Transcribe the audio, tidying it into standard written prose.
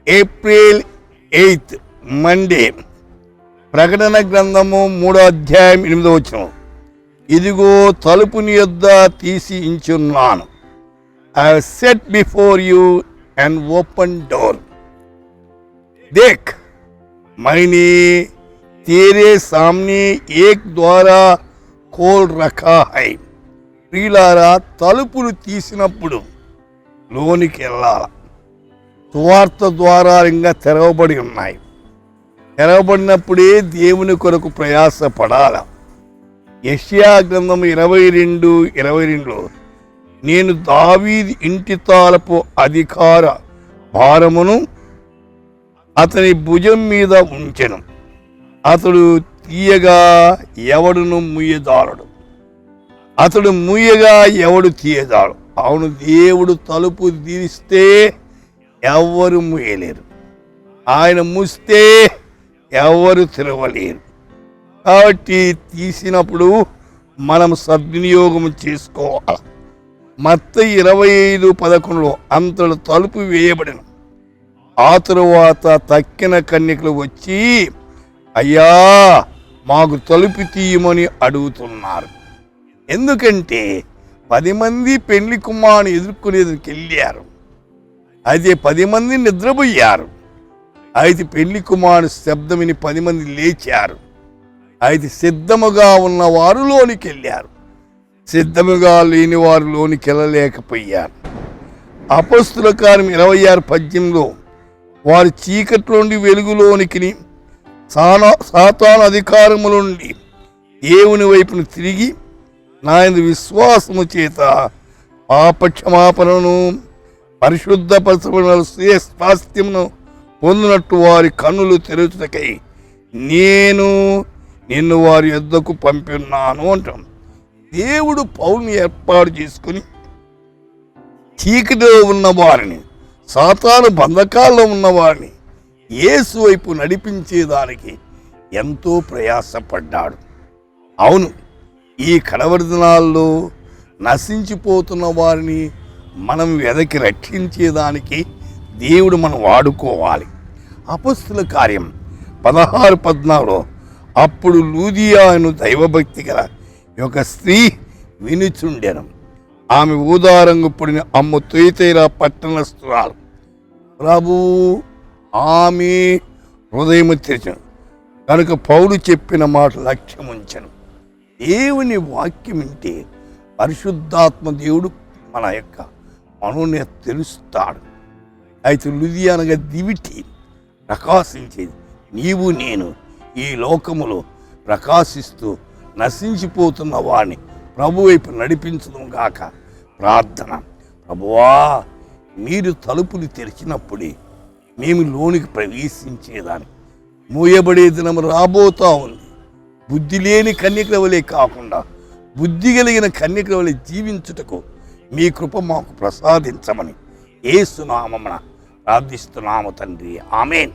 April 8 Monday. ప్రకటన గ్రంథము 3:8. ఇదిగో తలుపు నీ యొద్ద తీసి ఉంచున్నాను. I have set before you an open door. देख मैंने तेरे सामने एक द्वारा खोल रखा है. ప్రియులారా, తలుపులు తీసినప్పుడు లోనికి వెళ్ళాల. సువార్త ద్వారాలంగా తెరవబడి ఉన్నాయి. తెరవబడినప్పుడే దేవుని కొరకు ప్రయాసపడాల. యెషయా గ్రంథం 22:22లో నేను దావీదు ఇంటి తాలపు అధికార భారమును అతని భుజం మీద ఉంచెను, అతడు తీయగా ఎవడును ముయ్యదారుడు, అతడు ముయ్యగా ఎవడు తీయదాడు. అవును, దేవుడు తలుపు తీస్తే ఎవరు ముయ్యలేరు, ఆయన మూస్తే ఎవరు తెరవలేరు. కాబట్టి తీసినప్పుడు మనం సద్వినియోగం చేసుకోవాలి. మత్తయి 25:11లో అంతలో తలుపు వేయబడిన. ఆ తరువాత తక్కిన కన్యకలు వచ్చి, అయ్యా మాకు తలుపు తీయమని అడుగుతున్నారు. ఎందుకంటే 10 మంది పెళ్లి కుమారుని ఎదుర్కొనేందుకు వెళ్ళారు. అయితే 10 మంది నిద్రపోయారు. అయితే పెళ్లి కుమారుని శబ్దం విని 10 మంది లేచారు. అయితే సిద్ధముగా ఉన్నవారు లోనికి వెళ్ళారు, సిద్ధముగా లేని వారు లోనికి వెళ్ళలేకపోయారు. అపొస్తలుల కార్యం 26:18లో వారి చీకట్లో నుండి వెలుగులోనికి, సాతాను అధికారముల నుండి దేవుని వైపును తిరిగి నా యందు విశ్వాసము చేత పాపక్షమాపణను పరిశుద్ధపరచబడిన స్వాస్థ్యమును పొందినట్టు వారి కన్నులు తెరుచుటకై నేను నిన్ను వారి యొద్దకు పంపిన్నాను అంటాం. దేవుడు పౌలుని ఏర్పాటు చేసుకుని చీకటిలో ఉన్న వారిని, సాతాను బంధకాల్లో ఉన్నవారిని యేసు వైపు నడిపించేదానికి ఎంతో ప్రయాసపడ్డాడు. అవును, ఈ కడవరి దినాల్లో నశించిపోతున్న వారిని మనం వెదకి రక్షించేదానికి దేవుడు మనం వాడుకోవాలి. అపొస్తలుల కార్యం 16:14లో అప్పుడు లూదియా అను దైవభక్తి గల ఒక స్త్రీ వినుచుండెను. ఆమె ఊదారంగు పొడిన అమ్ము తుయతైరా పట్టణస్థురాలు. ప్రభు ఆమె హృదయము తెరచను కనుక పౌలు చెప్పిన మాట లక్ష్యం ఉంచను. దేవుని వాక్యం వింటే పరిశుద్ధాత్మ దేవుడు మన యొక్క మనోని తెలుస్తాడు. అయితే లూదియా అనగా దివిటి, ప్రకాశించేది. నీవు నేను ఈ లోకములో ప్రకాశిస్తూ నశించిపోతున్న వాడిని ప్రభు వైపు నడిపించడం గాక. ప్రార్థన. ప్రభువా, మీరు తలుపులు తెరిచినప్పుడే మేము లోనికి ప్రవేశించేదానికి. మూయబడే దినం రాబోతా ఉంది. బుద్ధి లేని కన్యకల వలె కాకుండా బుద్ధి కలిగిన కన్యకల వలె జీవించుటకు మీ కృప మాకు ప్రసాదించమని యేసు నామమున ప్రార్థిస్తున్నాము తండ్రి. ఆమేన్.